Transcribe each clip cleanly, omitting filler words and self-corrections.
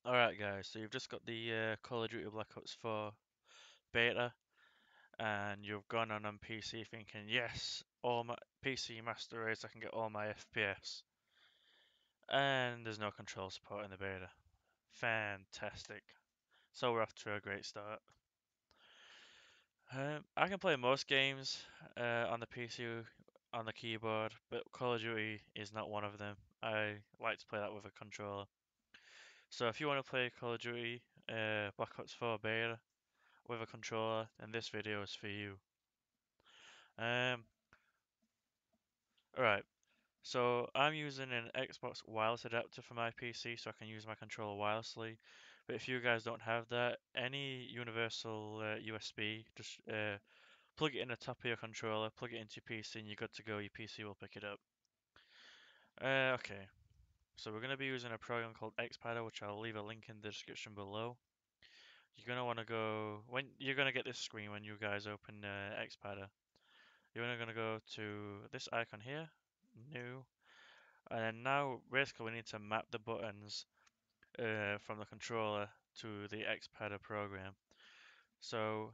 Alright guys, so you've just got the Call of Duty Black Ops 4 beta and you've gone on PC thinking, yes, all my PC Master Race, I can get all my FPS. And there's no control support in the beta. Fantastic. So we're off to a great start. I can play most games on the PC on the keyboard, but Call of Duty is not one of them. I like to play that with a controller. So if you want to play Call of Duty Black Ops 4 beta with a controller, then this video is for you. Um, alright, so I'm using an Xbox wireless adapter for my PC so I can use my controller wirelessly. But if you guys don't have that, any universal USB, just plug it in the top of your controller, plug it into your PC, and you're good to go. Your PC will pick it up. Okay, so we're going to be using a program called xpadder, which I'll leave a link in the description below. You're going to want to go, when you're going to get this screen when you guys open xpadder. You're going to go to this icon here, new, and then now basically we need to map the buttons from the controller to the xpadder program. So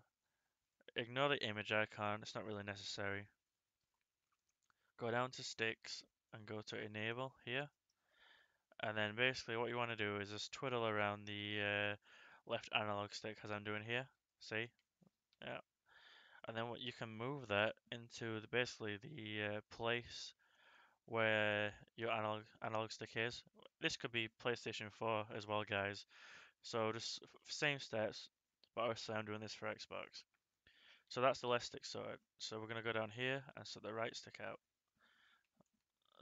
ignore the image icon, it's not really necessary. Go down to sticks and go to enable here. And then basically what you want to do is just twiddle around the left analog stick as I'm doing here. See? Yeah. And then what you can move that into basically the place where your analog stick is. This could be PlayStation 4 as well, guys. So just same steps, but obviously I'm doing this for Xbox. So that's the left stick sorted. So we're gonna go down here and set the right stick out.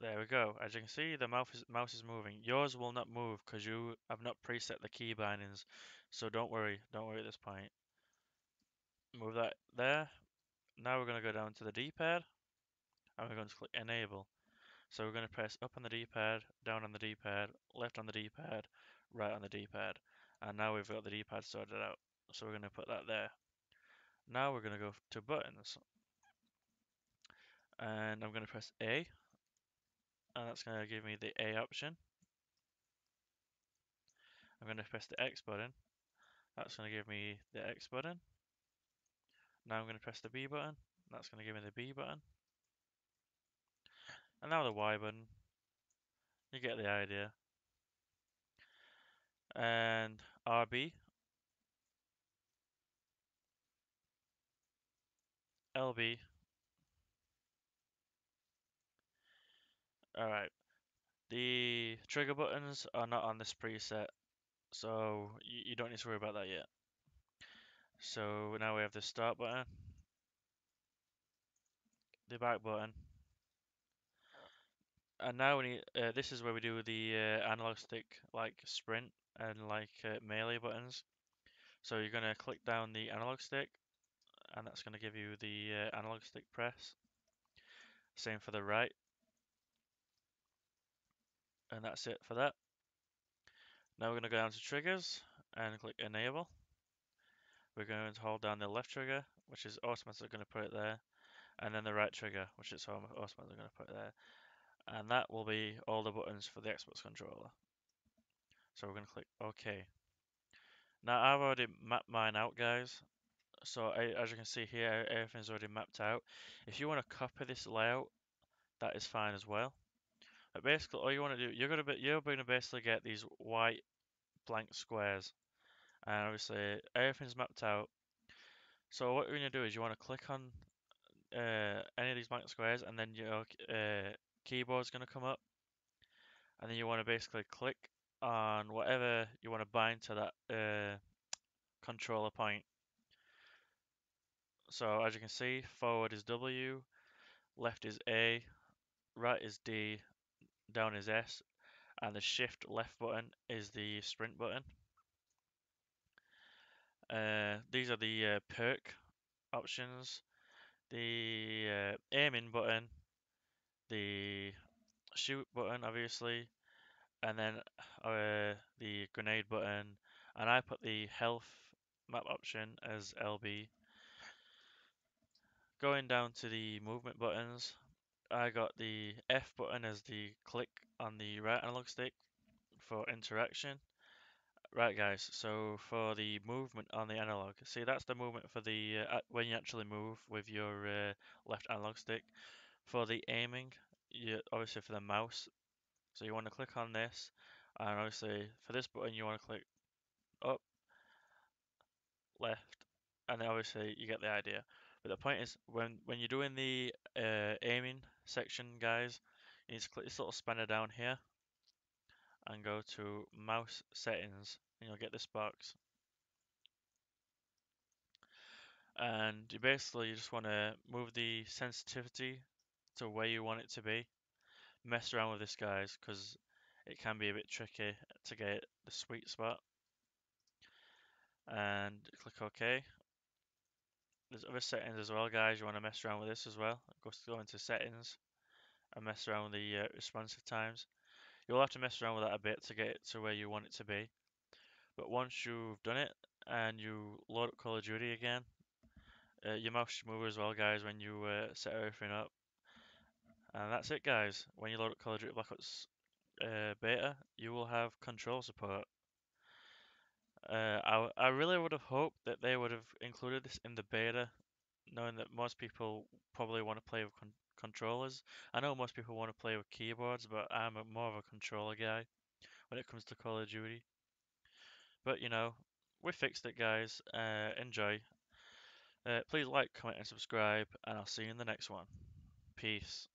There we go. As you can see, the mouse is moving. Yours will not move because you have not preset the key bindings. So don't worry at this point. Move that there. Now we're gonna go down to the D-pad and we're going to click enable. So we're going to press up on the D-pad, down on the D-pad, left on the D-pad, right on the D-pad. And now we've got the D-pad sorted out. So we're going to put that there. Now we're going to go to buttons. And I'm going to press A. And that's going to give me the A option. I'm going to press the X button. That's going to give me the X button. Now I'm going to press the B button. That's going to give me the B button. And now the Y button. You get the idea. And RB, LB. Alright. The trigger buttons are not on this preset, so you don't need to worry about that yet. So now we have the start button, the back button, and now we need, this is where we do the analog stick like sprint and like melee buttons. So you're going to click down the analog stick and that's going to give you the analog stick press. Same for the right, and that's it for that. Now we're going to go down to triggers and click enable. We're going to hold down the left trigger, which is automatically going to put it there, and then the right trigger, which is automatically going to put it there. And that will be all the buttons for the Xbox controller. So we're going to click OK. Now I've already mapped mine out, guys. So as you can see here, everything's already mapped out. If you want to copy this layout, that is fine as well. But basically, all you want to do, you're going to basically get these white blank squares, and obviously everything's mapped out. So what you're going to do is you want to click on any of these blank squares, and then your keyboard's going to come up, and then you want to basically click on whatever you want to bind to that controller point. So as you can see, forward is W, left is A, right is D, down is S, and the shift left button is the sprint button. These are the perk options, the aiming button, the shoot button obviously, and then the grenade button, and I put the health map option as LB. Going down to the movement buttons, I got the F button as the click on the right analog stick for interaction, Right, guys. So for the movement on the analog, see that's the movement for the when you actually move with your left analog stick. For the aiming, you obviously for the mouse, so you want to click on this, and obviously for this button you want to click up, left, and then obviously you get the idea. But the point is, when you're doing the aiming section, guys, you need to click this little spanner down here and go to mouse settings, and you'll get this box. And you just want to move the sensitivity to where you want it to be. Mess around with this, guys, because it can be a bit tricky to get the sweet spot. And click OK. There's other settings as well, guys. You want to mess around with this as well. Go into settings and mess around with the responsive times. You'll have to mess around with that a bit to get it to where you want it to be. But once you've done it and you load up Call of Duty again, your mouse should move as well, guys, when you set everything up. And that's it, guys. When you load up Call of Duty Black Ops beta, you will have control support. I really would have hoped that they would have included this in the beta, knowing that most people probably want to play with controllers. I know most people want to play with keyboards, but I'm more of a controller guy when it comes to Call of Duty. But we fixed it, guys. Enjoy. Please like, comment, and subscribe, and I'll see you in the next one. Peace.